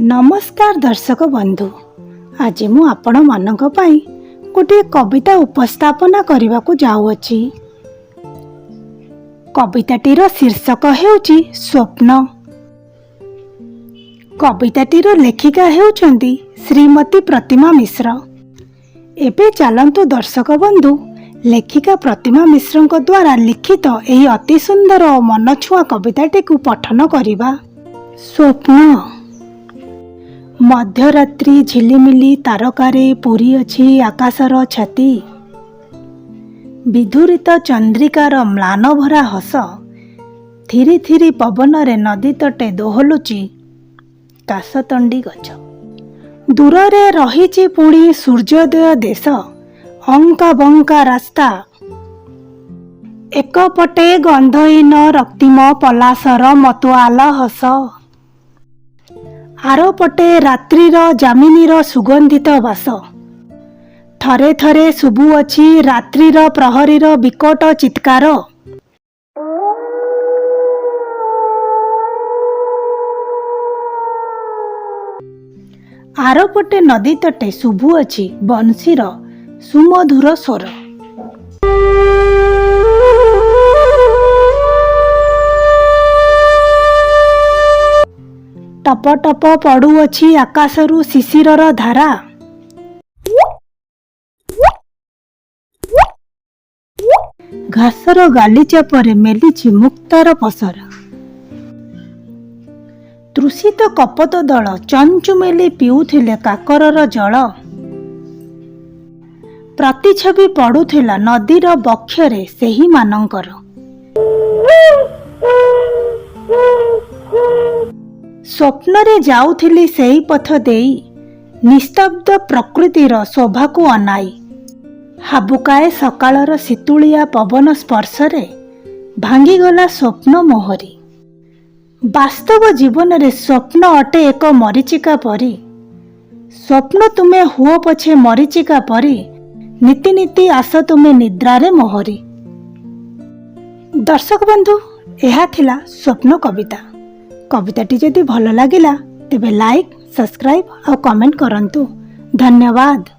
नमस्कार दर्शक बंधु, आज मु आपण मानक पई गोटे कविता उपस्थापना करने को जाऊँगी। कविताटीर शीर्षक हेउची स्वप्न। कविताटीर लेखिका हेउचंदी श्रीमती प्रतिमा मिश्र। एबे चलंतु दर्शक बंधु लेखिका प्रतिमा मिश्र द्वारा लिखित एही अति सुंदर और मनछुआ कविताटी को पठन करिबा। स्वप्न। मध्यरात्रि झिलिमिली तारकारे पूरी अछि आकाशर छाती। विधुरित चंद्रिकार म्लान भरा हस थिरी थिरी पवन रे नदी तटे दोहलुची काशतंडी गछ। दूर रे रहिछि पुणी सूर्योदय देश अंका बंका रास्ता। एक पटे गंधहीन रक्तिम पलासर मतुआल हस, आरो पटे रात्रिर जामिनीर सुगंधित बास। थरे थरे शुभुअछि रात्रिर प्रहरीर विकट चित्कार। आरो पटे नदी तटे शुभुअछि बंशीर सुमधुर स्वर। टप टप पड़ुअछि आकाशरू शिशिरर धारा। घासर गालीचा परे मेलिछि मुक्तार पसरा। तृषित कपत दल चंचुमेली पिउथिले काकरर जल। प्रतिछवि पड़ुथिला नदीर बक्षरे सेही मानंकर। स्वप्नरे जाउथिली सेही पथ देई निस्तब्ध प्रकृतिर शोभा को अनाई। हाबुकाए सकाळर शीतुलिया पवन स्पर्शरे भांगीगला स्वप्न मोहरी। वास्तव जीवन रे स्वप्न अटे एक मरीचिका परी। स्वप्न तुमे हुओ पछे मरीचिका परी, नीति नीति आस तुमे निद्रारे मोहरी। दर्शक बंधु, यह थिला स्वप्न कविता। कविताटी जदि भल लागिला तेबे लाइक, सब्सक्राइब और कमेंट करंतु। धन्यवाद।